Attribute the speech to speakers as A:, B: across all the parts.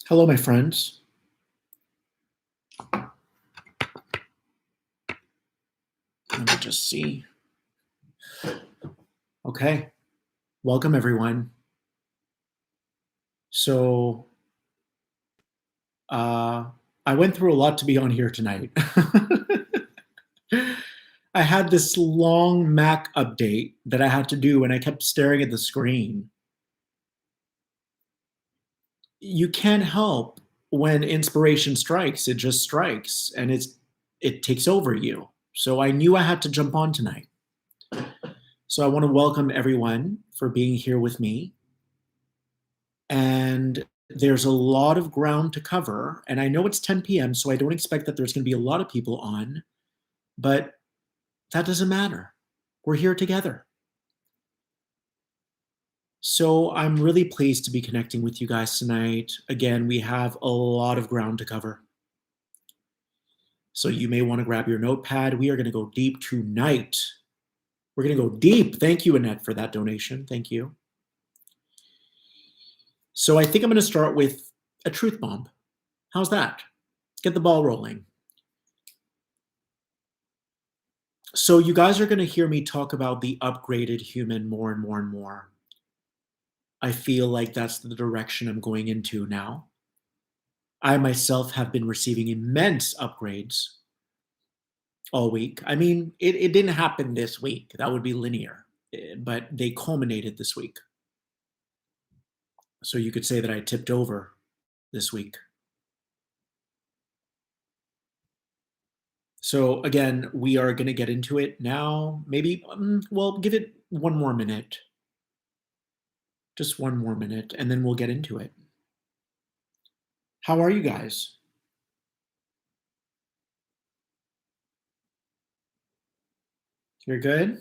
A: Hello, my friends. Let me just see. Okay. Welcome, everyone. So, I went through a lot to be on here tonight. I had this long Mac update that I had to do, and I kept staring at the screen. You can't help when inspiration strikes, it just strikes, and it takes over you. So I knew I had to jump on tonight. So I want to welcome everyone for being here with me. And there's a lot of ground to cover. And I know it's 10 p.m., so I don't expect that there's going to be a lot of people on, but that doesn't matter. We're here together. So I'm really pleased to be connecting with you guys tonight. Again, we have a lot of ground to cover. So you may want to grab your notepad. We are going to go deep tonight. We're going to go deep. Thank you, Annette, for that donation. Thank you. So I think I'm going to start with a truth bomb. How's that? Get the ball rolling. So you guys are going to hear me talk about the upgraded human more and more and more. I feel like that's the direction I'm going into now. I myself have been receiving immense upgrades all week. I mean, it didn't happen this week. That would be linear, but they culminated this week. So you could say that I tipped over this week. So again, we are going to get into it now. Maybe, well, give it one more minute. Just one more minute, and then we'll get into it. How are you guys? You're good?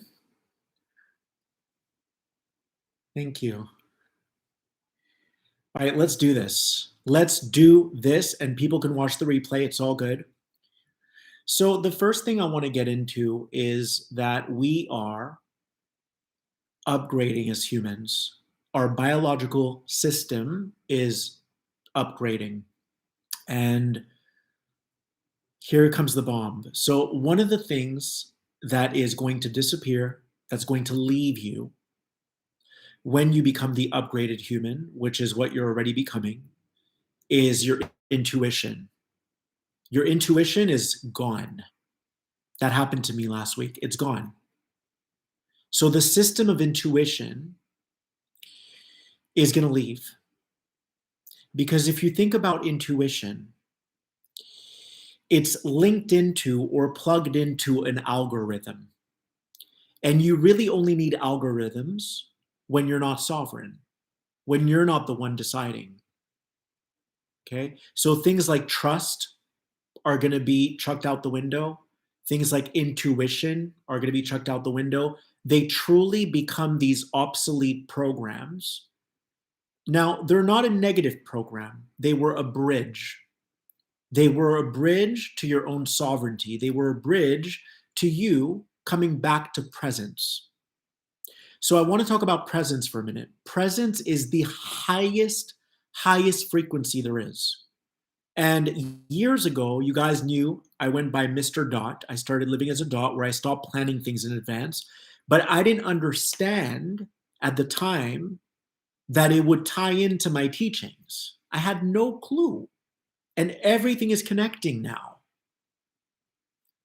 A: Thank you. All right, let's do this. Let's do this, and people can watch the replay. It's all good. So, the first thing I want to get into is that we are upgrading as humans. Our biological system is upgrading. And here comes the bomb. So, one of the things that is going to disappear, that's going to leave you when you become the upgraded human, which is what you're already becoming, is your intuition. Your intuition is gone. That happened to me last week. It's gone. So the system of intuition is going to leave. Because if you think about intuition, it's linked into or plugged into an algorithm. And you really only need algorithms when you're not sovereign, when you're not the one deciding. Okay? So things like trust are going to be chucked out the window. Things like intuition are going to be chucked out the window. They truly become these obsolete programs. Now, they're not a negative program. They were a bridge. They were a bridge to your own sovereignty. They were a bridge to you coming back to presence. So I want to talk about presence for a minute. Presence is the highest frequency there is. And years ago, you guys knew I went by Mr. Dot. I started living as a dot where I stopped planning things in advance. But I didn't understand at the time that it would tie into my teachings. I had no clue. And everything is connecting now.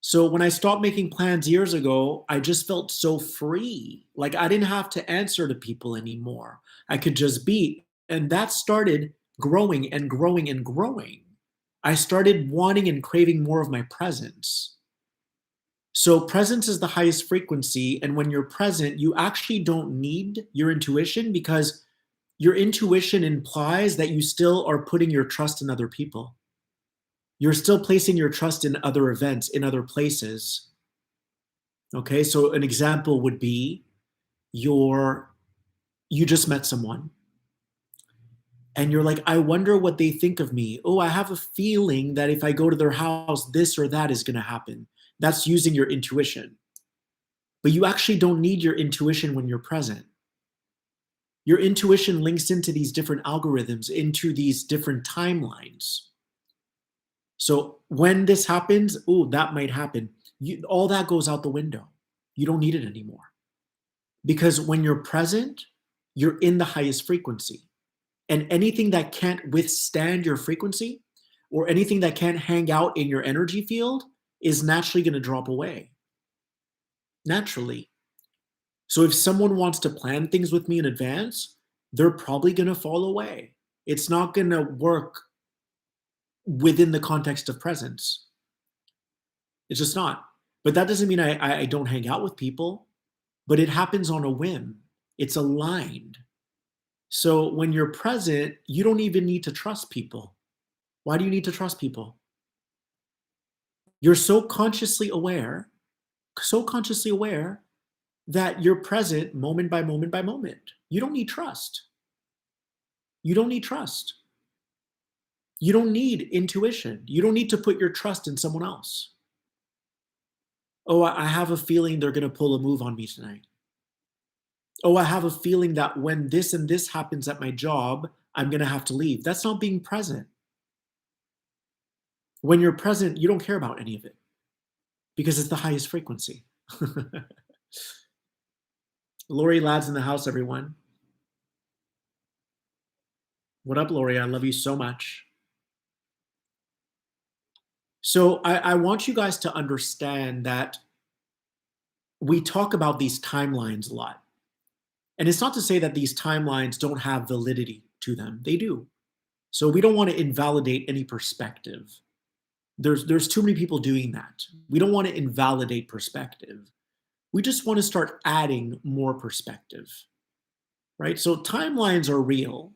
A: So when I stopped making plans years ago, I just felt so free. Like I didn't have to answer to people anymore. I could just be. And that started growing and growing and growing. I started wanting and craving more of my presence. So presence is the highest frequency. And when you're present, you actually don't need your intuition because your intuition implies that you still are putting your trust in other people. You're still placing your trust in other events, in other places. Okay, so an example would be you just met someone and you're like, I wonder what they think of me. Oh, I have a feeling that if I go to their house, this or that is going to happen. That's using your intuition. But you actually don't need your intuition when you're present. Your intuition links into these different algorithms, into these different timelines. So when this happens, oh, that might happen. All that goes out the window. You don't need it anymore. Because when you're present, you're in the highest frequency. And anything that can't withstand your frequency or anything that can't hang out in your energy field is naturally going to drop away. Naturally. So if someone wants to plan things with me in advance, they're probably going to fall away. It's not going to work within the context of presence. It's just not. But that doesn't mean I don't hang out with people, but it happens on a whim. It's aligned. So when you're present, you don't even need to trust people. Why do you need to trust people? You're so consciously aware that you're present moment by moment by moment. You don't need trust. You don't need trust. You don't need intuition. You don't need to put your trust in someone else. Oh, I have a feeling they're going to pull a move on me tonight. Oh, I have a feeling that when this and this happens at my job, I'm going to have to leave. That's not being present. When you're present, you don't care about any of it because it's the highest frequency. Lori Ladd's in the house, everyone. What up, Lori? I love you so much. So I want you guys to understand that we talk about these timelines a lot. And it's not to say that these timelines don't have validity to them. They do. So we don't want to invalidate any perspective. There's too many people doing that. We don't want to invalidate perspective. We just want to start adding more perspective, right? So timelines are real,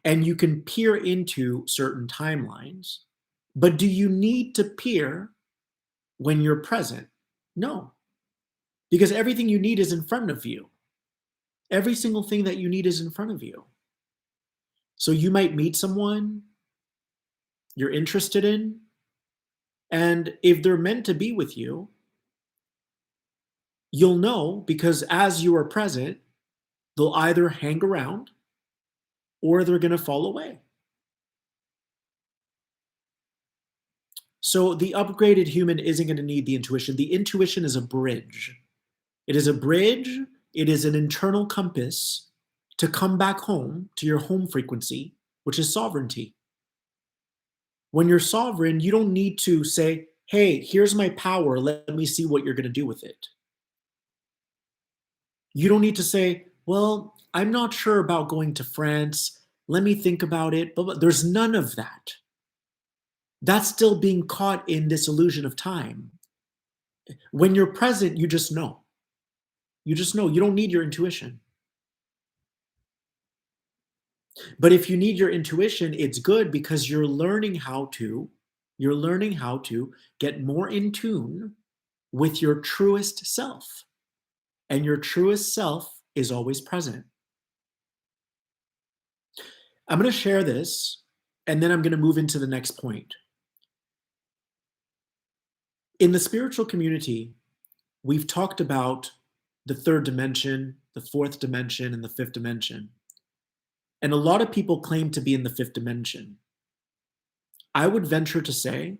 A: and you can peer into certain timelines, but do you need to peer when you're present? No, because everything you need is in front of you. Every single thing that you need is in front of you. So you might meet someone you're interested in, and if they're meant to be with you, you'll know because as you are present, they'll either hang around or they're going to fall away. So the upgraded human isn't going to need the intuition. The intuition is a bridge. It is a bridge. It is an internal compass to come back home to your home frequency, which is sovereignty. When you're sovereign, you don't need to say, hey, here's my power. Let me see what you're going to do with it. You don't need to say, well, I'm not sure about going to France. Let me think about it. But there's none of that. That's still being caught in this illusion of time. When you're present, you just know. You just know. You don't need your intuition. But if you need your intuition, it's good because you're learning how to get more in tune with your truest self. And your truest self is always present. I'm going to share this, and then I'm going to move into the next point. In the spiritual community, we've talked about the third dimension, the fourth dimension, and the fifth dimension. And a lot of people claim to be in the fifth dimension. I would venture to say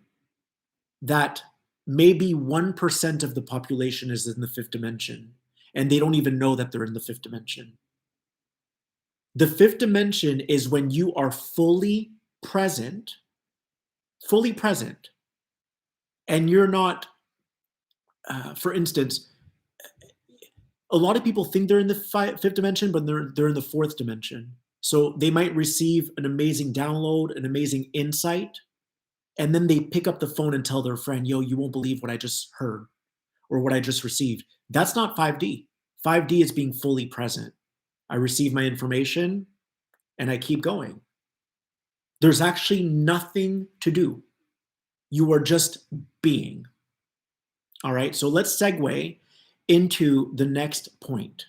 A: that maybe 1% of the population is in the fifth dimension, and they don't even know that they're in the fifth dimension. The fifth dimension is when you are fully present, and you're not, for instance, a lot of people think they're in the fifth dimension, but they're in the fourth dimension. So they might receive an amazing download, an amazing insight, and then they pick up the phone and tell their friend, yo, you won't believe what I just heard or what I just received. That's not 5D. 5D is being fully present. I receive my information and I keep going. There's actually nothing to do. You are just being. All right, so let's segue into the next point.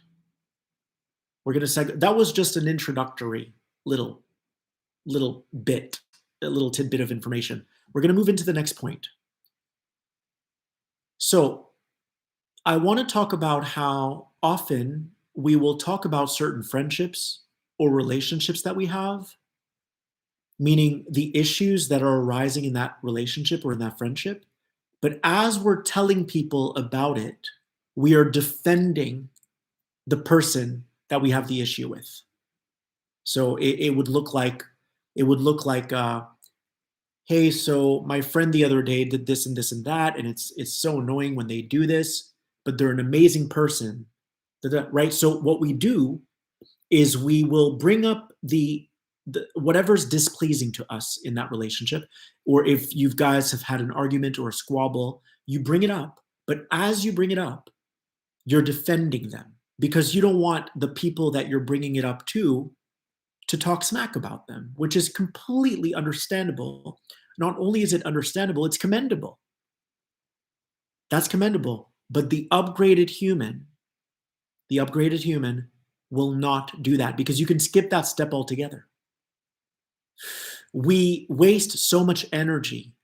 A: We're going to segue. That was just an introductory little bit, a little tidbit of information. We're going to move into the next point. So I want to talk about how often we will talk about certain friendships or relationships that we have, meaning the issues that are arising in that relationship or in that friendship. But as we're telling people about it, we are defending the person that we have the issue with. So it would look like hey, so my friend the other day did this and this and that, and it's so annoying when they do this, but they're an amazing person, right? So what we do is we will bring up the whatever's displeasing to us in that relationship, or if you guys have had an argument or a squabble, you bring it up. But as you bring it up, you're defending them because you don't want the people that you're bringing it up to talk smack about them, which is completely understandable. Not only is it understandable, it's commendable. That's commendable. But the upgraded human will not do that because you can skip that step altogether. We waste so much energy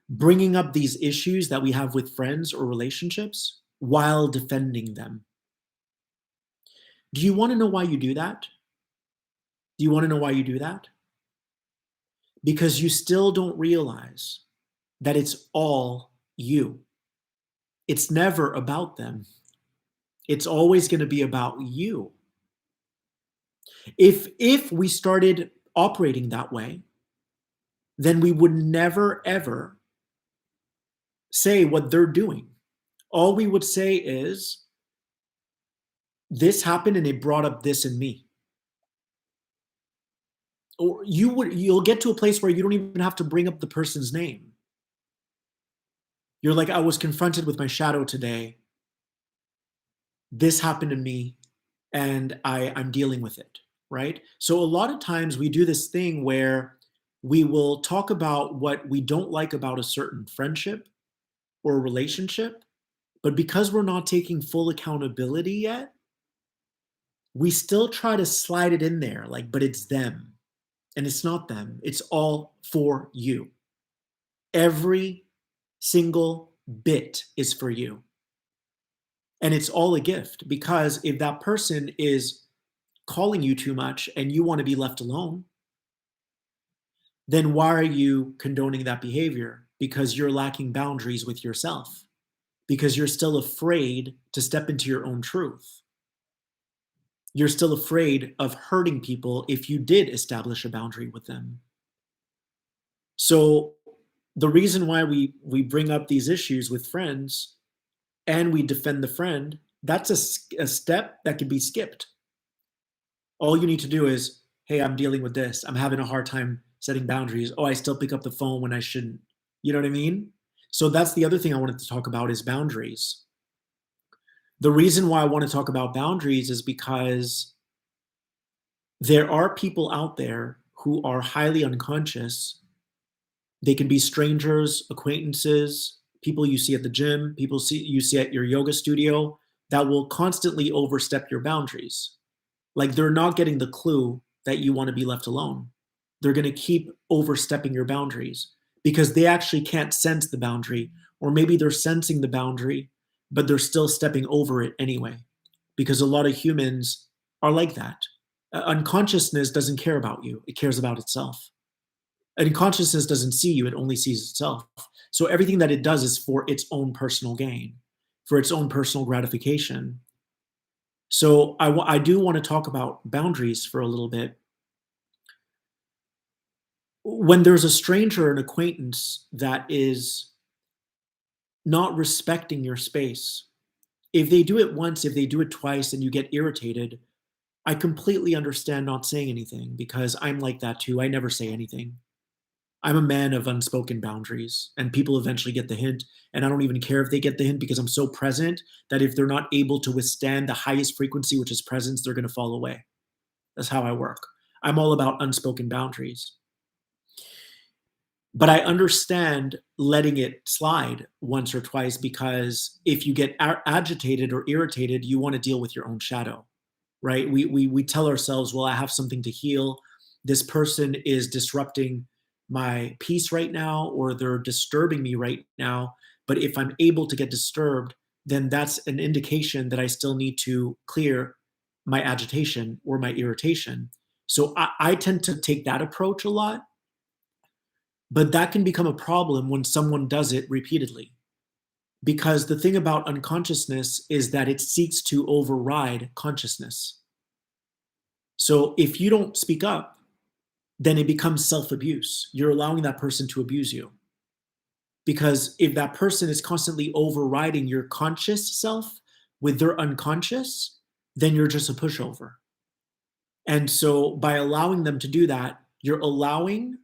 A: bringing up these issues that we have with friends or relationships while defending them. Do you want to know why you do that? Do you want to know why you do that? Because you still don't realize that it's all you. It's never about them. It's always going to be about you. If we started operating that way, then we would never ever say what they're doing. All we would say is, this happened and it brought up this in me. Or you'll get to a place where you don't even have to bring up the person's name. You're like, I was confronted with my shadow today. This happened to me and I'm dealing with it, right? So a lot of times we do this thing where we will talk about what we don't like about a certain friendship or relationship, but because we're not taking full accountability yet, we still try to slide it in there, like, but it's them. And it's not them, it's all for you. Every single bit is for you. And it's all a gift because if that person is calling you too much and you want to be left alone, then why are you condoning that behavior? Because you're lacking boundaries with yourself, because you're still afraid to step into your own truth. You're still afraid of hurting people if you did establish a boundary with them. So the reason why we bring up these issues with friends and we defend the friend, that's a step that can be skipped. All you need to do is, hey, I'm dealing with this. I'm having a hard time setting boundaries. Oh, I still pick up the phone when I shouldn't. You know what I mean? So that's the other thing I wanted to talk about is boundaries. The reason why I want to talk about boundaries is because there are people out there who are highly unconscious. They can be strangers, acquaintances, people you see at the gym, you see at your yoga studio that will constantly overstep your boundaries. Like they're not getting the clue that you want to be left alone. They're going to keep overstepping your boundaries because they actually can't sense the boundary, or maybe they're sensing the boundary, but they're still stepping over it anyway. Because a lot of humans are like that. Unconsciousness doesn't care about you, it cares about itself. And consciousness doesn't see you, it only sees itself. So everything that it does is for its own personal gain, for its own personal gratification. So I do want to talk about boundaries for a little bit. When there's a stranger, an acquaintance that is not respecting your space, if they do it once, if they do it twice, and you get irritated, I completely understand not saying anything because I'm like that too. I never say anything. I'm a man of unspoken boundaries, and people eventually get the hint. And I don't even care if they get the hint because I'm so present that if they're not able to withstand the highest frequency, which is presence, they're going to fall away. That's how I work. I'm all about unspoken boundaries. But I understand letting it slide once or twice because if you get agitated or irritated, you want to deal with your own shadow, right? We tell ourselves, well, I have something to heal. This person is disrupting my peace right now, or they're disturbing me right now. But if I'm able to get disturbed, then that's an indication that I still need to clear my agitation or my irritation. So I tend to take that approach a lot, but that can become a problem when someone does it repeatedly. Because the thing about unconsciousness is that it seeks to override consciousness. So if you don't speak up, then it becomes self abuse. You're allowing that person to abuse you. Because if that person is constantly overriding your conscious self with their unconscious, then you're just a pushover. And so by allowing them to do that, you're allowing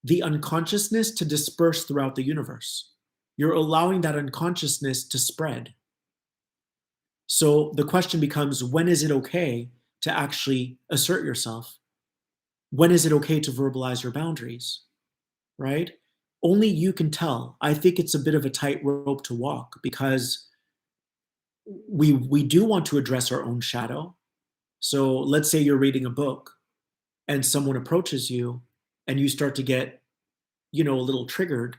A: the unconsciousness to disperse throughout the universe. You're allowing that unconsciousness to spread. So the question becomes, when is it okay to actually assert yourself? When is it okay to verbalize your boundaries? Right? Only you can tell. I think it's a bit of a tightrope to walk because we do want to address our own shadow. So let's say you're reading a book and someone approaches you and you start to get, a little triggered.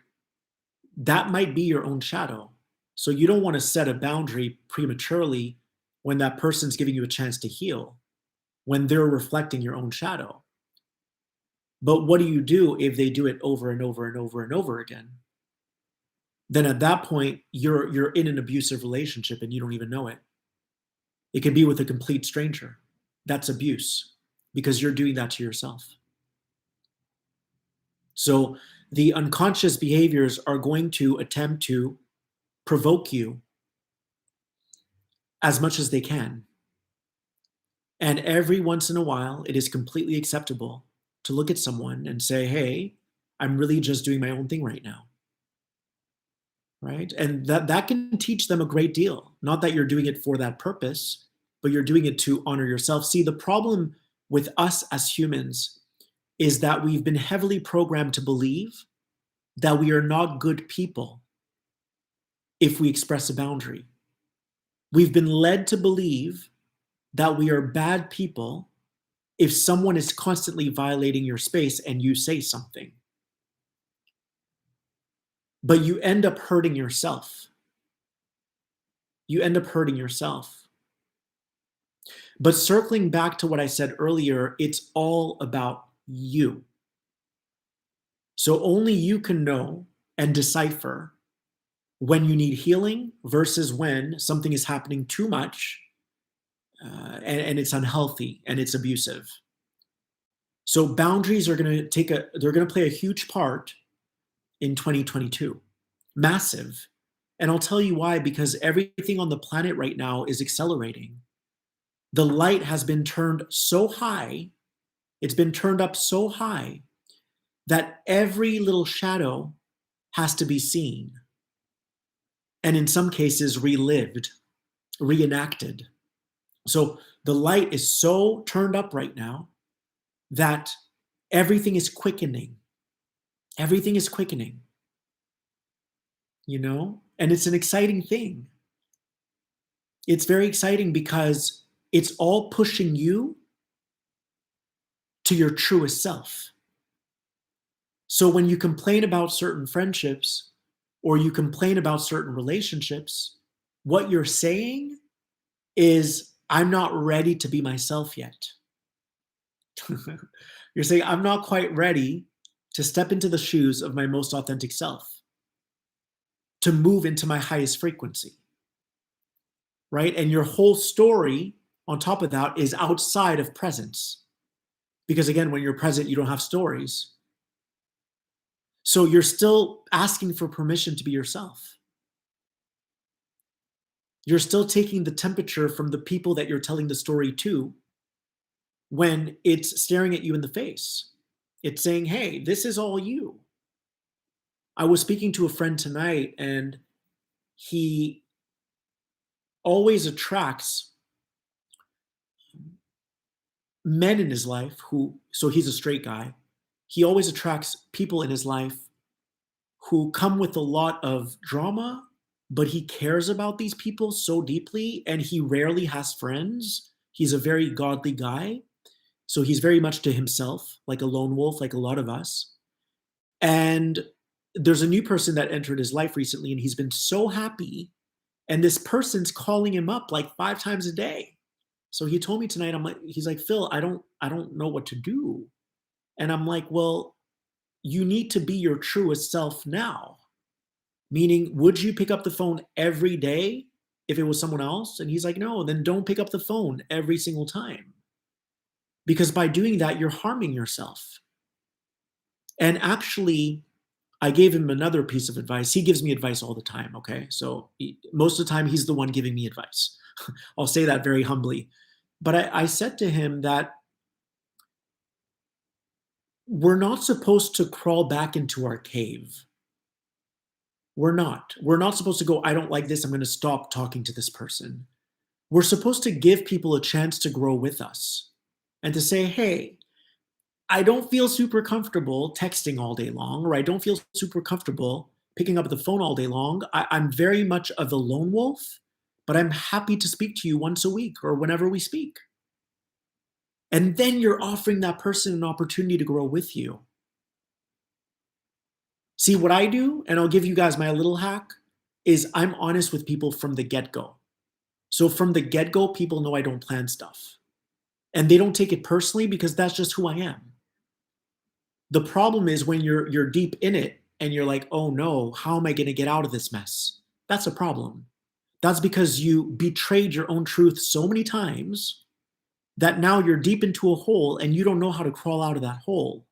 A: That might be your own shadow. So you don't want to set a boundary prematurely when that person's giving you a chance to heal, when they're reflecting your own shadow. But what do you do if they do it over and over and over and over again? Then at that point, you're in an abusive relationship and you don't even know it. It can be with a complete stranger. That's abuse because you're doing that to yourself. So the unconscious behaviors are going to attempt to provoke you as much as they can. And every once in a while, it is completely acceptable to look at someone and say, hey, I'm really just doing my own thing right now. Right? And that can teach them a great deal. Not that you're doing it for that purpose, but you're doing it to honor yourself. See, the problem with us as humans is that we've been heavily programmed to believe that we are not good people if we express a boundary. We've been led to believe that we are bad people if someone is constantly violating your space and you say something. But you end up hurting yourself. You end up hurting yourself. But circling back to what I said earlier, it's all about you. So only you can know and decipher when you need healing versus when something is happening too much and it's unhealthy and it's abusive. So boundaries are going to play a huge part in 2022. Massive. And I'll tell you why, because everything on the planet right now is accelerating. The light has been turned so high, it's been turned up so high that every little shadow has to be seen. And in some cases, relived, reenacted. So the light is so turned up right now that everything is quickening. Everything is quickening. And it's an exciting thing. It's very exciting because it's all pushing you to your truest self. So when you complain about certain friendships or you complain about certain relationships, what you're saying is, I'm not ready to be myself yet. You're saying, I'm not quite ready to step into the shoes of my most authentic self, to move into my highest frequency, right? And your whole story on top of that is outside of presence. Because again, when you're present, you don't have stories. So you're still asking for permission to be yourself. You're still taking the temperature from the people that you're telling the story to when it's staring at you in the face. It's saying, hey, this is all you. I was speaking to a friend tonight and he always attracts men in his life so he's a straight guy. He always attracts people in his life who come with a lot of drama, but he cares about these people so deeply and he rarely has friends. He's a very godly guy. So he's very much to himself, like a lone wolf, like a lot of us. And there's a new person that entered his life recently, and he's been so happy And this person's calling him up like 5 times a day. So he told me tonight, he's like, Phil, I don't know what to do. And I'm like, well, you need to be your truest self now. Meaning, would you pick up the phone every day if it was someone else? And he's like, no, then don't pick up the phone every single time. Because by doing that, you're harming yourself. And actually, I gave him another piece of advice. He gives me advice all the time, okay? So most of the time, he's the one giving me advice. I'll say that very humbly. But I said to him that we're not supposed to crawl back into our cave. We're not. We're not supposed to go, I don't like this, I'm going to stop talking to this person. We're supposed to give people a chance to grow with us and to say, hey, I don't feel super comfortable texting all day long, or I don't feel super comfortable picking up the phone all day long. I'm very much of a lone wolf, but I'm happy to speak to you once a week or whenever we speak. And then you're offering that person an opportunity to grow with you. See, what I do, and I'll give you guys my little hack, is I'm honest with people from the get-go. So from the get-go, people know I don't plan stuff. And they don't take it personally because that's just who I am. The problem is when you're deep in it and you're like, oh no, how am I going to get out of this mess? That's a problem. That's because you betrayed your own truth so many times that now you're deep into a hole and you don't know how to crawl out of that hole.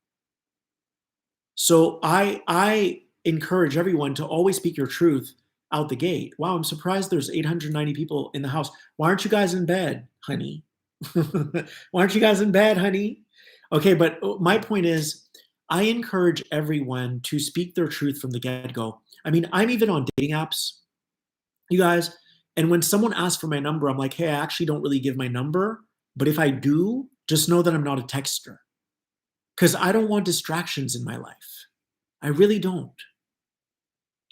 A: So I encourage everyone to always speak your truth out the gate. Wow, I'm surprised there's 890 people in the house. Why aren't you guys in bed, honey? Why aren't you guys in bed, honey? Okay, but my point is, I encourage everyone to speak their truth from the get-go. I mean, I'm even on dating apps, you guys, and when someone asks for my number, I'm like, hey, I actually don't really give my number, but if I do, just know that I'm not a texter. Because I don't want distractions in my life. I really don't.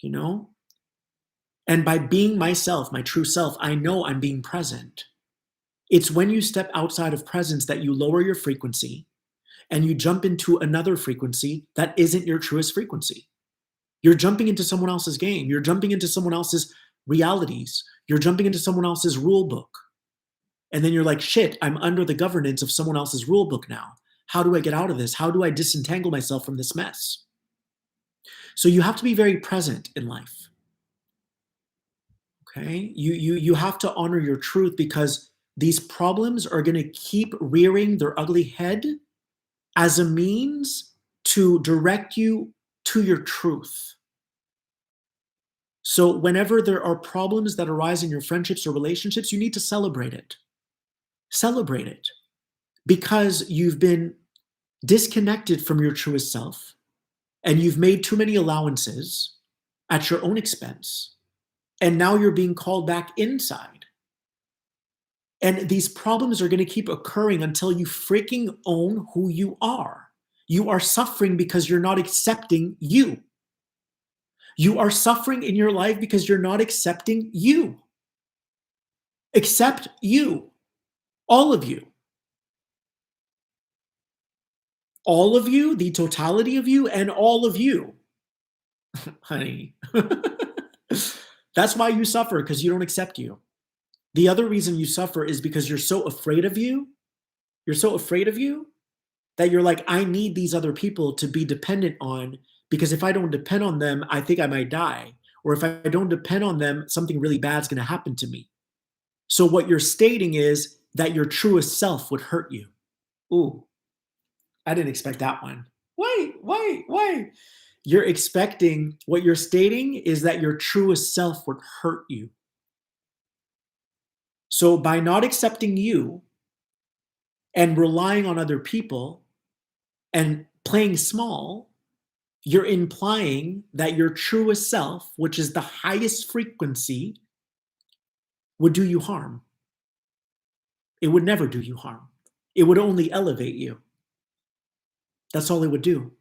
A: You know? And by being myself, my true self, I know I'm being present. It's when you step outside of presence that you lower your frequency and you jump into another frequency that isn't your truest frequency. You're jumping into someone else's game. You're jumping into someone else's realities. You're jumping into someone else's rule book. And then you're like, shit, I'm under the governance of someone else's rule book now. How do I get out of this? How do I disentangle myself from this mess? So you have to be very present in life. Okay? You have to honor your truth because these problems are going to keep rearing their ugly head as a means to direct you to your truth. So whenever there are problems that arise in your friendships or relationships, you need to celebrate it. Celebrate it because you've been disconnected from your truest self and you've made too many allowances at your own expense. And now you're being called back inside. And these problems are going to keep occurring until you freaking own who you are. You are suffering because you're not accepting you. You are suffering in your life because you're not accepting you. Accept you. All of you. All of you, the totality of you, and all of you. Honey. That's why you suffer, because you don't accept you. The other reason you suffer is because you're so afraid of you. You're so afraid of you that you're like, I need these other people to be dependent on, because if I don't depend on them, I think I might die. Or if I don't depend on them, something really bad's going to happen to me. So what you're stating is that your truest self would hurt you. Ooh, I didn't expect that one. Wait. You're expecting, what you're stating is that your truest self would hurt you. So by not accepting you and relying on other people and playing small, you're implying that your truest self, which is the highest frequency, would do you harm. It would never do you harm. It would only elevate you. That's all it would do.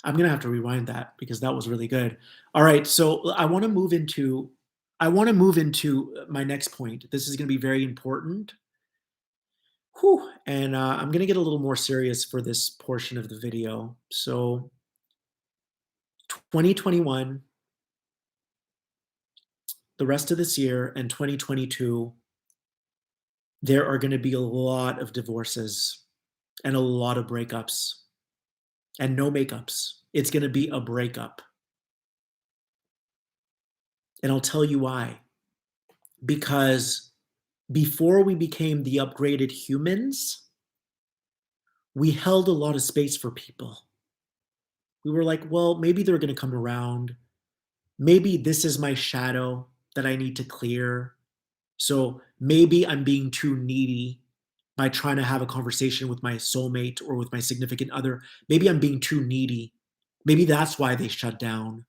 A: I'm going to have to rewind that because that was really good. All right, so I want to move into my next point. This is going to be very important. Whew. And I'm going to get a little more serious for this portion of the video. So 2021, the rest of this year and 2022, there are going to be a lot of divorces and a lot of breakups and no makeups. It's going to be a breakup. And I'll tell you why. Because before we became the upgraded humans, we held a lot of space for people. We were like, well, maybe they're going to come around. Maybe this is my shadow that I need to clear. So maybe I'm being too needy by trying to have a conversation with my soulmate or with my significant other. Maybe I'm being too needy. Maybe that's why they shut down.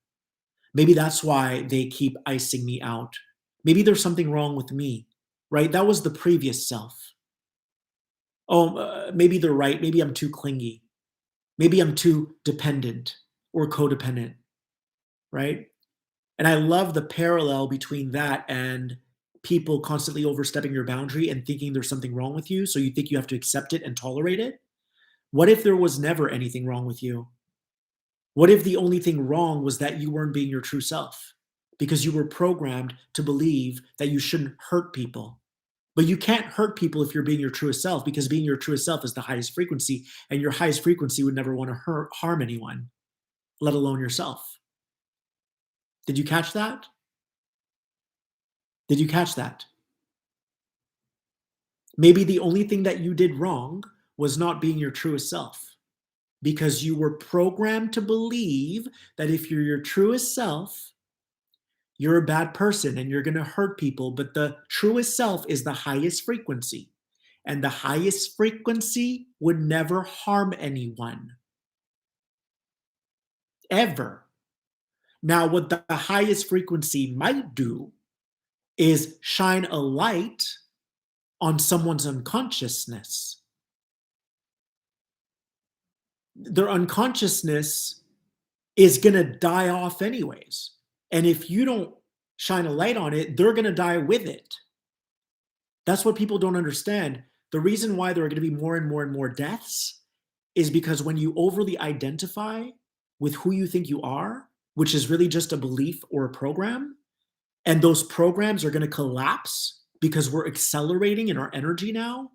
A: Maybe that's why they keep icing me out. Maybe there's something wrong with me, right? That was the previous self. Oh, maybe they're right. Maybe I'm too clingy. Maybe I'm too dependent or codependent, right? And I love the parallel between that and people constantly overstepping your boundary and thinking there's something wrong with you. So you think you have to accept it and tolerate it. What if there was never anything wrong with you? What if the only thing wrong was that you weren't being your true self because you were programmed to believe that you shouldn't hurt people? But you can't hurt people if you're being your truest self, because being your truest self is the highest frequency, and your highest frequency would never want to harm anyone, let alone yourself. Did you catch that? Did you catch that? Maybe the only thing that you did wrong was not being your truest self, because you were programmed to believe that if you're your truest self, you're a bad person and you're going to hurt people. But the truest self is the highest frequency, and the highest frequency would never harm anyone, ever. Now, what the highest frequency might do is shine a light on someone's unconsciousness. Their unconsciousness is going to die off anyways. And if you don't shine a light on it, they're going to die with it. That's what people don't understand. The reason why there are going to be more and more and more deaths is because when you overly identify with who you think you are, which is really just a belief or a program, and those programs are going to collapse because we're accelerating in our energy now,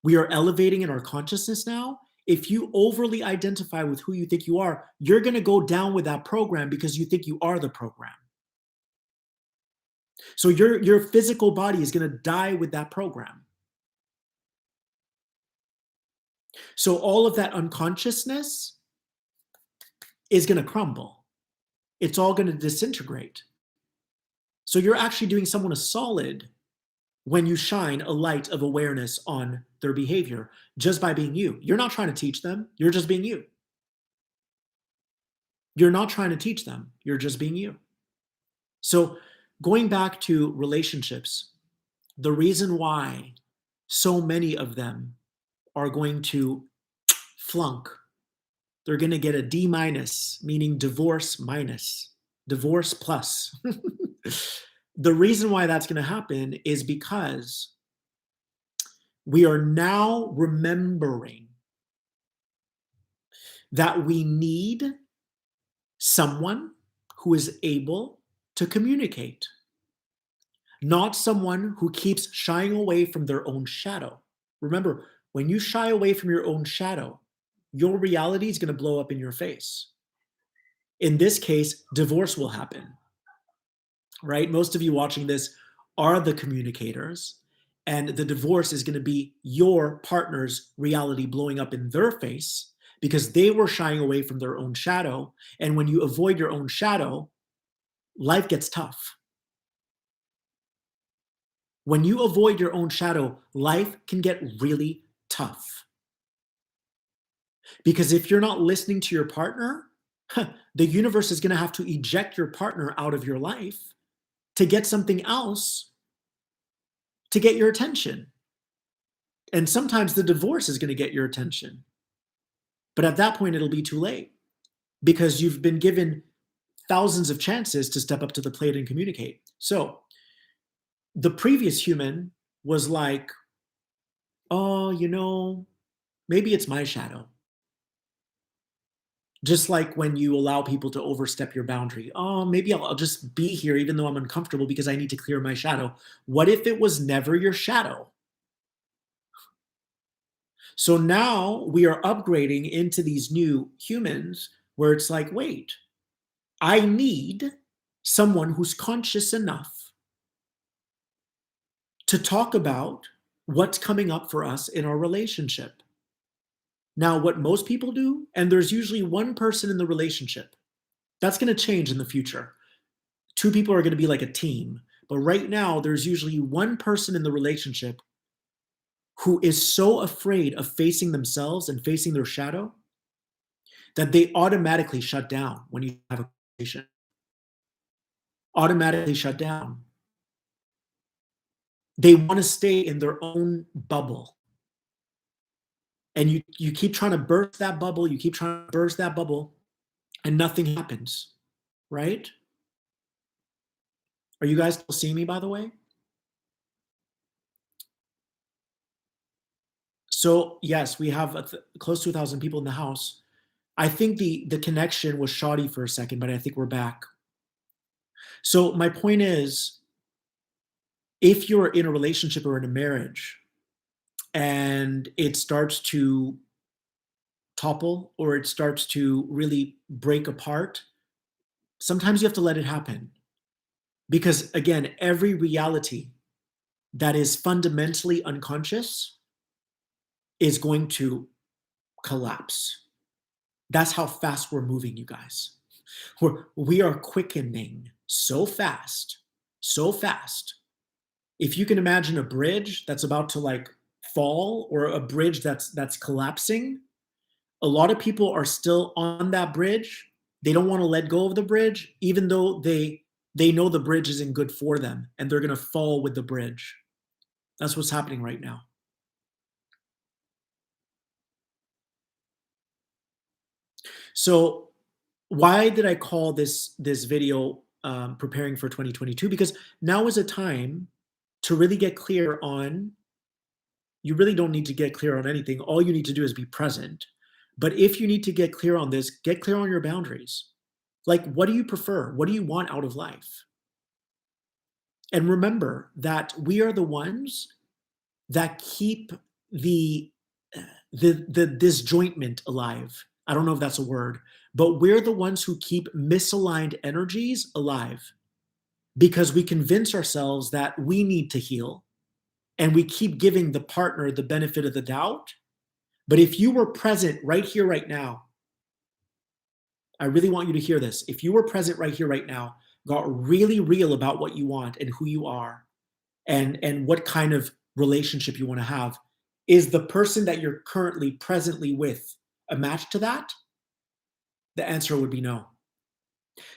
A: we are elevating in our consciousness now. If you overly identify with who you think you are, you're going to go down with that program because you think you are the program. So your physical body is going to die with that program. So all of that unconsciousness is going to crumble. It's all going to disintegrate. So you're actually doing someone a solid when you shine a light of awareness on their behavior just by being you. You're not trying to teach them. You're just being you. You're not trying to teach them. You're just being you. So going back to relationships, the reason why so many of them are going to flunk, they're going to get a D minus, meaning divorce minus, divorce plus. The reason why that's going to happen is because we are now remembering that we need someone who is able to communicate, not someone who keeps shying away from their own shadow. Remember, when you shy away from your own shadow, your reality is going to blow up in your face. In this case, divorce will happen, right? Most of you watching this are the communicators, and the divorce is going to be your partner's reality blowing up in their face because they were shying away from their own shadow. And when you avoid your own shadow, life gets tough. When you avoid your own shadow, life can get really tough. Because if you're not listening to your partner, the universe is going to have to eject your partner out of your life to get something else to get your attention. And sometimes the divorce is going to get your attention. But at that point, it'll be too late because you've been given thousands of chances to step up to the plate and communicate. So the previous human was like, oh, maybe it's my shadow. Just like when you allow people to overstep your boundary. Oh, maybe I'll just be here even though I'm uncomfortable because I need to clear my shadow. What if it was never your shadow? So now we are upgrading into these new humans where it's like, wait, I need someone who's conscious enough to talk about what's coming up for us in our relationship. Now, what most people do, and there's usually one person in the relationship, that's going to change in the future. Two people are going to be like a team. But right now, there's usually one person in the relationship who is so afraid of facing themselves and facing their shadow that they automatically shut down when you have a conversation. Automatically shut down. They want to stay in their own bubble. And you keep trying to burst that bubble, you keep trying to burst that bubble, and nothing happens, right? Are you guys still seeing me, by the way? So yes, we have close to 1,000 people in the house. I think the connection was shoddy for a second, but I think we're back. So my point is, if you're in a relationship or in a marriage and it starts to topple or it starts to really break apart, sometimes you have to let it happen. Because again, every reality that is fundamentally unconscious is going to collapse. That's how fast we're moving, you guys. We are quickening so fast, so fast. If you can imagine a bridge that's about to like fall or a bridge that's collapsing, a lot of people are still on that bridge. They don't want to let go of the bridge, even though they know the bridge isn't good for them and they're going to fall with the bridge. That's what's happening right now. So why did I call this video preparing for 2022? Because now is a time to really get clear on. You really don't need to get clear on anything. All you need to do is be present. But if you need to get clear on this, get clear on your boundaries. Like, what do you prefer? What do you want out of life? And remember that we are the ones that keep the the disjointment alive. I don't know if that's a word, but we're the ones who keep misaligned energies alive because we convince ourselves that we need to heal and we keep giving the partner the benefit of the doubt. But if you were present right here, right now, I really want you to hear this. If you were present right here, right now, got really real about what you want and who you are and what kind of relationship you want to have, is the person that you're currently presently with a match to that? The answer would be no.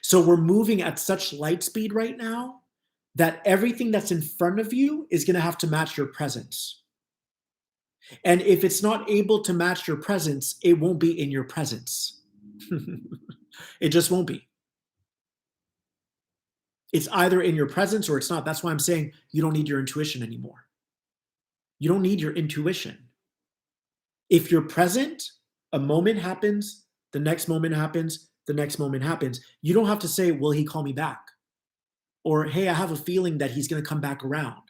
A: So we're moving at such light speed right now that everything that's in front of you is going to have to match your presence. And if it's not able to match your presence, it won't be in your presence. It just won't be. It's either in your presence or it's not. That's why I'm saying you don't need your intuition anymore. You don't need your intuition. If you're present, a moment happens, the next moment happens, the next moment happens. You don't have to say, will he call me back? Or, hey, I have a feeling that he's going to come back around.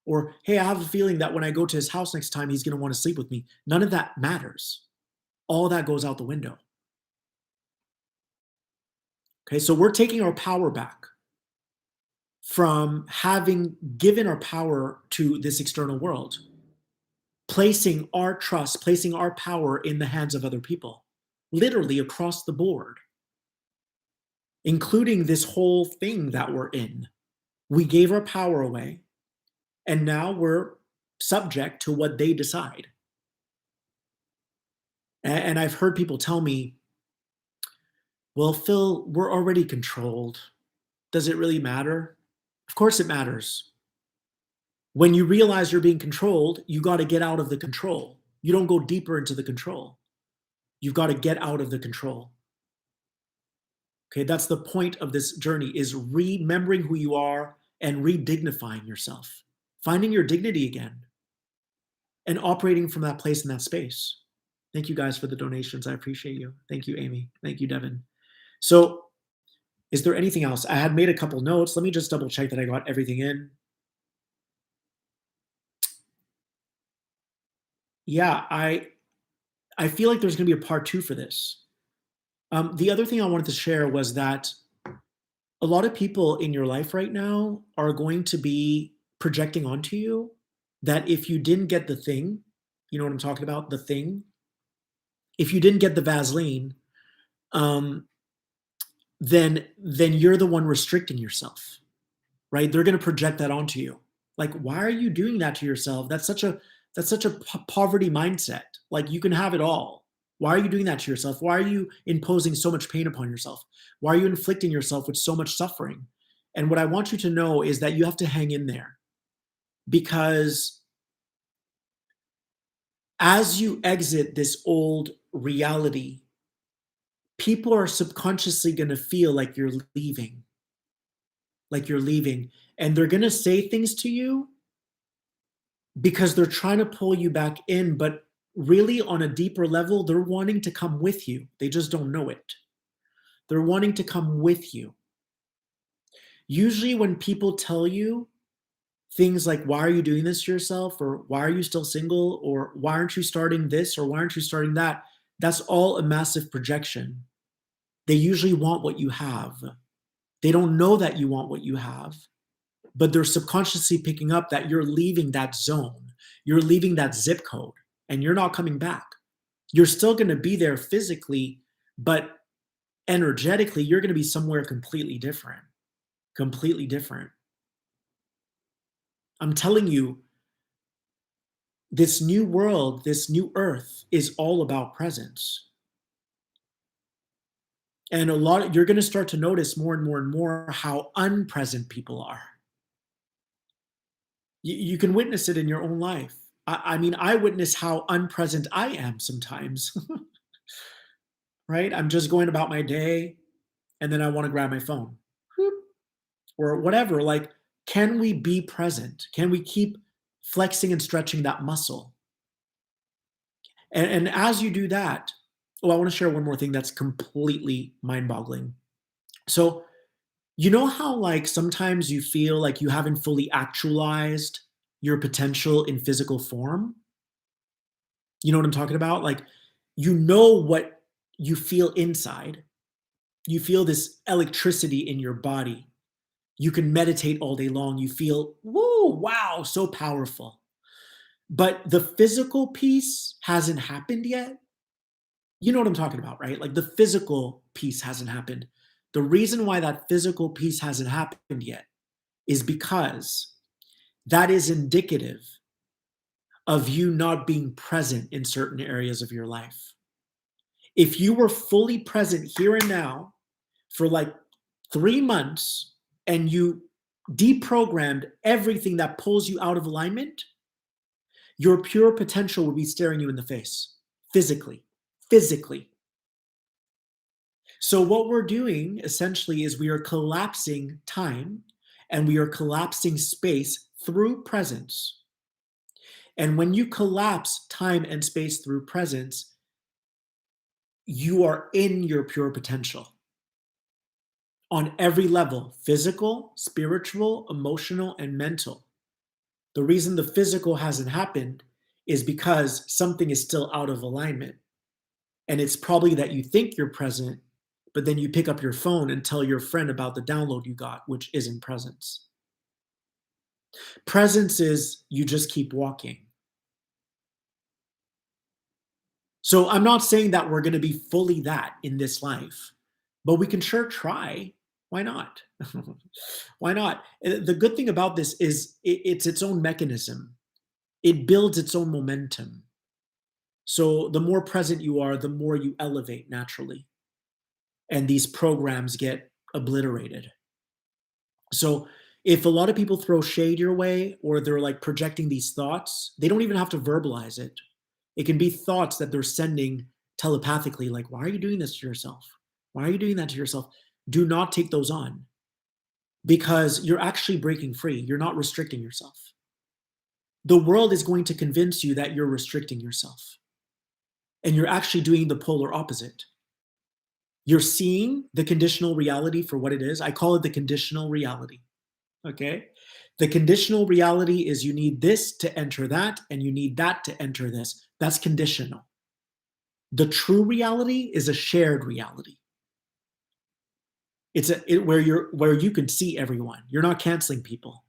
A: Or, hey, I have a feeling that when I go to his house next time, he's going to want to sleep with me. None of that matters. All that goes out the window. Okay, so we're taking our power back from having given our power to this external world, placing our trust, placing our power in the hands of other people, literally across the board, including this whole thing that we're in. We gave our power away, and now we're subject to what they decide. And I've heard people tell me, well, Phil, we're already controlled. Does it really matter? Of course it matters. When you realize you're being controlled, you got to get out of the control. You don't go deeper into the control. You've got to get out of the control. Okay, that's the point of this journey, is remembering who you are and redignifying yourself, finding your dignity again and operating from that place in that space. Thank you guys for the donations. I appreciate you. Thank you, Amy. Thank you, Devin. So, is there anything else? I had made a couple notes. Let me just double check that I got everything in. Yeah, I feel like there's going to be a part two for this. The other thing I wanted to share was that a lot of people in your life right now are going to be projecting onto you that if you didn't get the thing, you know what I'm talking about, the thing. If you didn't get the Vaseline, um, then you're the one restricting yourself, right? They're going to project that onto you. Like, why are you doing that to yourself? That's such a poverty mindset. Like, you can have it all. Why are you doing that to yourself? Why are you imposing so much pain upon yourself? Why are you inflicting yourself with so much suffering? And what I want you to know is that you have to hang in there, because as you exit this old reality, people are subconsciously going to feel like you're leaving, and they're going to say things to you because they're trying to pull you back in, but really on a deeper level, they're wanting to come with you. They just don't know it. They're wanting to come with you. Usually, when people tell you things like, why are you doing this to yourself? Or why are you still single? Or why aren't you starting this? Or why aren't you starting that? That's all a massive projection. They usually want what you have. They don't know that you want what you have, but they're subconsciously picking up that you're leaving that zone. You're leaving that zip code and you're not coming back. You're still going to be there physically, but energetically, you're going to be somewhere completely different. Completely different. I'm telling you, this new world, this new earth is all about presence. And you're going to start to notice more and more and more how unpresent people are. You can witness it in your own life. I mean, I witness how unpresent I am sometimes, right? I'm just going about my day and then I want to grab my phone or whatever. Like, can we be present? Can we keep flexing and stretching that muscle? And as you do that, oh, I want to share one more thing that's completely mind boggling. So, you know how, like, sometimes you feel like you haven't fully actualized your potential in physical form? You know what I'm talking about? Like, you know what you feel inside. You feel this electricity in your body. You can meditate all day long. You feel, woo, wow, so powerful. But the physical piece hasn't happened yet. You know what I'm talking about, right? Like, the physical piece hasn't happened. The reason why that physical piece hasn't happened yet is because that is indicative of you not being present in certain areas of your life. If you were fully present here and now for like 3 months and you deprogrammed everything that pulls you out of alignment, your pure potential would be staring you in the face physically. Physically. So, what we're doing essentially is we are collapsing time and we are collapsing space through presence. And when you collapse time and space through presence, you are in your pure potential on every level: physical, spiritual, emotional, and mental. The reason the physical hasn't happened is because something is still out of alignment. And it's probably that you think you're present, but then you pick up your phone and tell your friend about the download you got, which isn't presence. Presence is you just keep walking. So I'm not saying that we're going to be fully that in this life, but we can sure try. Why not? Why not? The good thing about this is it's its own mechanism. It builds its own momentum. So the more present you are, the more you elevate naturally. And these programs get obliterated. So if a lot of people throw shade your way or they're like projecting these thoughts, they don't even have to verbalize it. It can be thoughts that they're sending telepathically, like, why are you doing this to yourself? Why are you doing that to yourself? Do not take those on, because you're actually breaking free. You're not restricting yourself. The world is going to convince you that you're restricting yourself. and you're actually doing the polar opposite. You're seeing the conditional reality for what it is. I call it the conditional reality. Okay? The conditional reality is you need this to enter that, and you need that to enter this. That's conditional. The true reality is a shared reality. It's where you can see everyone. You're not canceling people.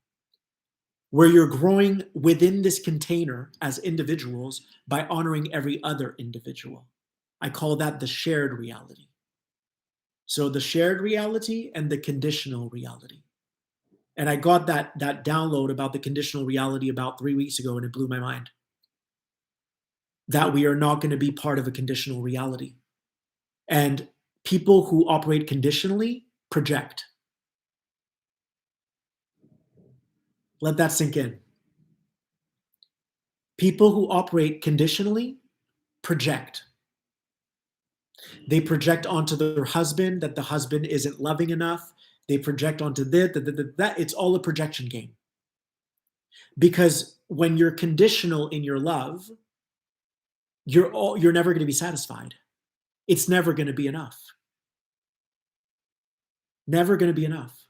A: Where you're growing within this container as individuals by honoring every other individual. I call that the shared reality. So the shared reality and the conditional reality. And I got that download about the conditional reality about 3 weeks ago, and it blew my mind. That we are not going to be part of a conditional reality. And people who operate conditionally project. Let that sink in. People who operate conditionally project. They project onto their husband that the husband isn't loving enough. They project onto that. It's all a projection game. Because when you're conditional in your love, you're never going to be satisfied. It's never going to be enough. Never going to be enough.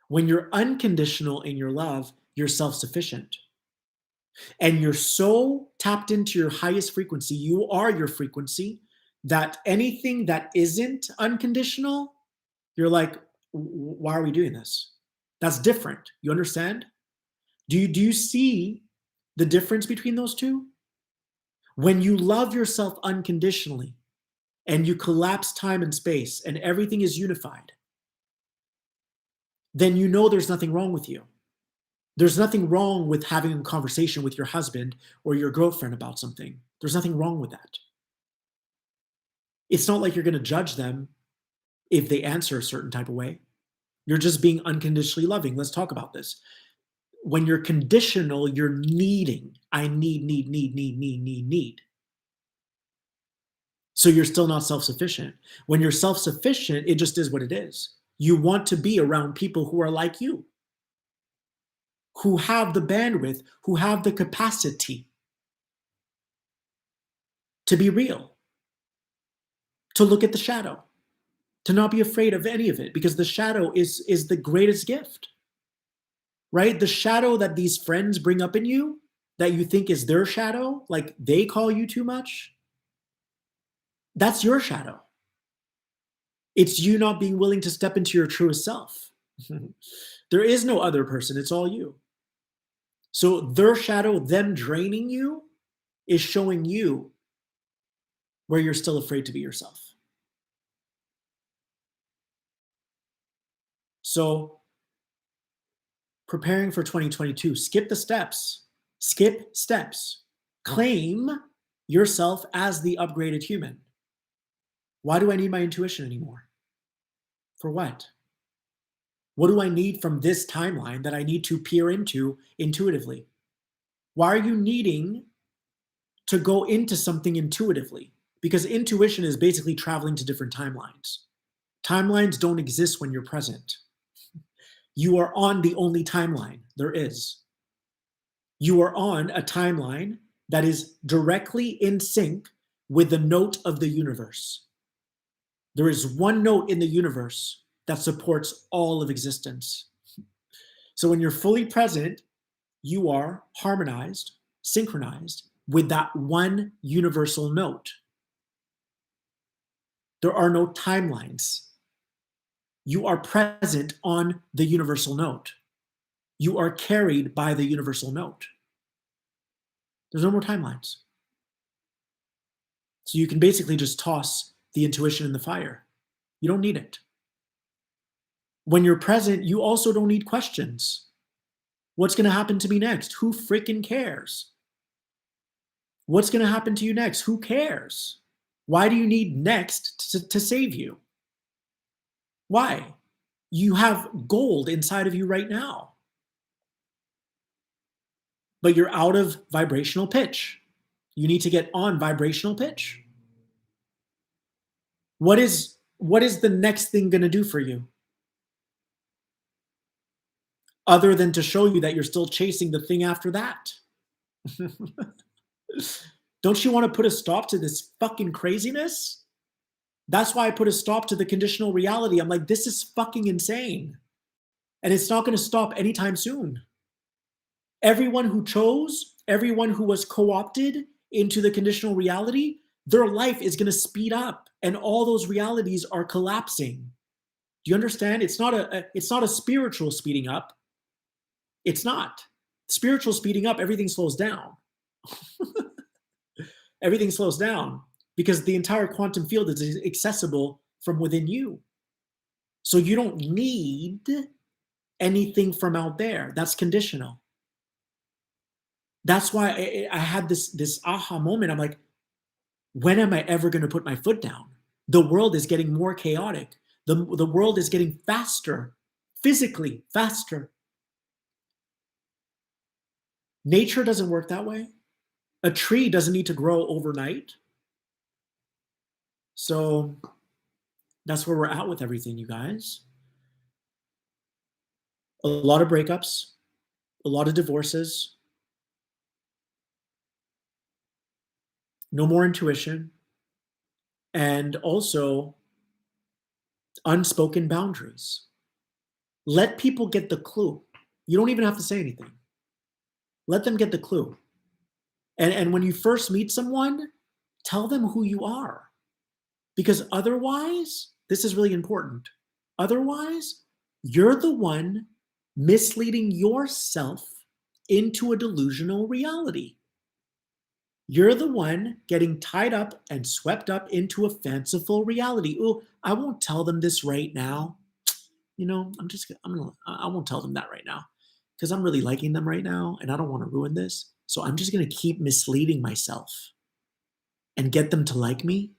A: When you're unconditional in your love, you're self-sufficient. And you're so tapped into your highest frequency, you are your frequency, that anything that isn't unconditional, you're like, why are we doing this? That's different. You understand? Do you see the difference between those two? When you love yourself unconditionally and you collapse time and space and everything is unified, then you know there's nothing wrong with you. There's nothing wrong with having a conversation with your husband or your girlfriend about something. There's nothing wrong with that. It's not like you're going to judge them if they answer a certain type of way. You're just being unconditionally loving. Let's talk about this. When you're conditional, you're needing. I need. So you're still not self-sufficient. When you're self-sufficient, it just is what it is. You want to be around people who are like you, who have the bandwidth, who have the capacity to be real, to look at the shadow, to not be afraid of any of it, because the shadow is the greatest gift, right? The shadow that these friends bring up in you, that you think is their shadow, like they call you too much, that's your shadow. It's you not being willing to step into your truest self. There is no other person, it's all you. So their shadow, them draining you, is showing you where you're still afraid to be yourself. So preparing for 2022, skip the steps. Skip steps. Claim yourself as the upgraded human. Why do I need my intuition anymore? For what? What do I need from this timeline that I need to peer into intuitively? Why are you needing to go into something intuitively? Because intuition is basically traveling to different timelines. Timelines don't exist when you're present. You are on the only timeline there is. You are on a timeline that is directly in sync with the note of the universe. There is one note in the universe that supports all of existence. So when you're fully present, you are harmonized, synchronized with that one universal note. There are no timelines. You are present on the universal note. You are carried by the universal note. There's no more timelines. So you can basically just toss the intuition in the fire. You don't need it. When you're present, you also don't need questions. What's going to happen to me next? Who freaking cares? What's going to happen to you next? Who cares? Why do you need next to save you? Why? You have gold inside of you right now. But you're out of vibrational pitch. You need to get on vibrational pitch. What is the next thing going to do for you? Other than to show you that you're still chasing the thing after that. Don't you want to put a stop to this fucking craziness? That's why I put a stop to the conditional reality. I'm like, this is fucking insane. And it's not going to stop anytime soon. Everyone who chose, everyone who was co-opted into the conditional reality, their life is going to speed up and all those realities are collapsing. Do you understand? It's not a spiritual speeding up. It's not. Spiritual speeding up, everything slows down. Everything slows down because the entire quantum field is accessible from within you. So you don't need anything from out there. That's conditional. That's why I had this aha moment. I'm like, when am I ever going to put my foot down? The world is getting more chaotic. The world is getting faster, physically faster. Nature doesn't work that way. A tree doesn't need to grow overnight. So that's where we're at with everything, you guys. A lot of breakups, a lot of divorces, no more intuition, and also unspoken boundaries. Let people get the clue. You don't even have to say anything. Let them get the clue. And when you first meet someone, tell them who you are. Because otherwise, this is really important. Otherwise, you're the one misleading yourself into a delusional reality. You're the one getting tied up and swept up into a fanciful reality. Oh, I won't tell them this right now. You know, I won't tell them that right now because I'm really liking them right now and I don't want to ruin this. So I'm just going to keep misleading myself and get them to like me.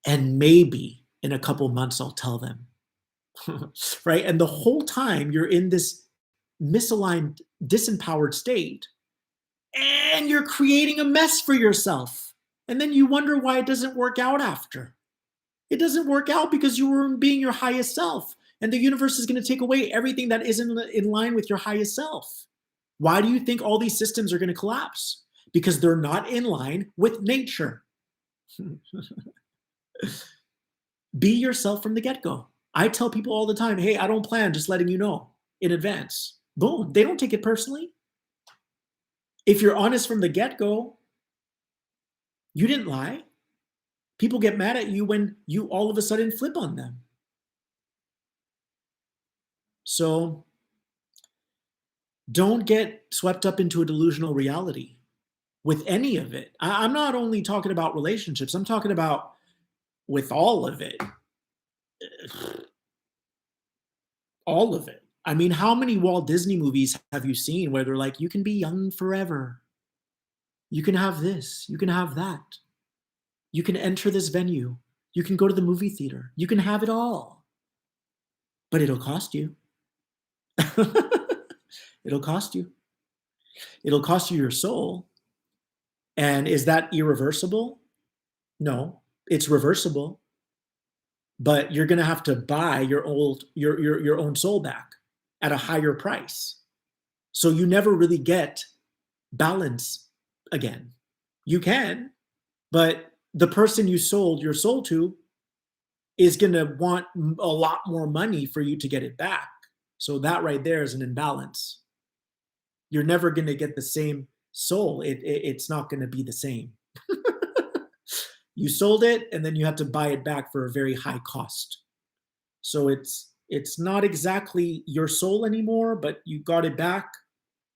A: And maybe in a couple months, I'll tell them. Right? And the whole time you're in this misaligned, disempowered state, and you're creating a mess for yourself. And then you wonder why it doesn't work out after. It doesn't work out because you were being your highest self. And the universe is going to take away everything that isn't in line with your highest self. Why do you think all these systems are going to collapse? Because they're not in line with nature. Be yourself from the get-go. I tell people all the time, hey, I don't plan, just letting you know in advance. Boom. They don't take it personally. If you're honest from the get-go, you didn't lie. People get mad at you when you all of a sudden flip on them. So don't get swept up into a delusional reality with any of it. I'm not only talking about relationships, I'm talking about with all of it. All of it. I mean, how many Walt Disney movies have you seen where they're like, you can be young forever? You can have this, you can have that. You can enter this venue. You can go to the movie theater. You can have it all. But it'll cost you. It'll cost you. It'll cost you your soul. And is that irreversible? No, it's reversible. But you're going to have to buy your own soul back at a higher price. So you never really get balance again. You can, but the person you sold your soul to is going to want a lot more money for you to get it back. So that right there is an imbalance. You're never going to get the same soul. It's not going to be the same. You sold it and then you have to buy it back for a very high cost. So it's not exactly your soul anymore, but you got it back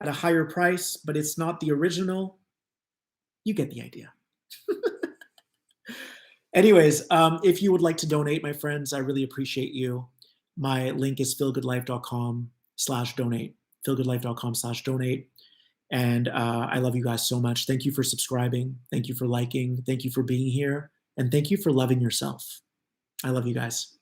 A: at a higher price, but it's not the original. You get the idea. Anyways, if you would like to donate, my friends, I really appreciate you. My link is feelgoodlife.com/donate, feelgoodlife.com/donate. And I love you guys so much. Thank you for subscribing. Thank you for liking. Thank you for being here. And thank you for loving yourself. I love you guys.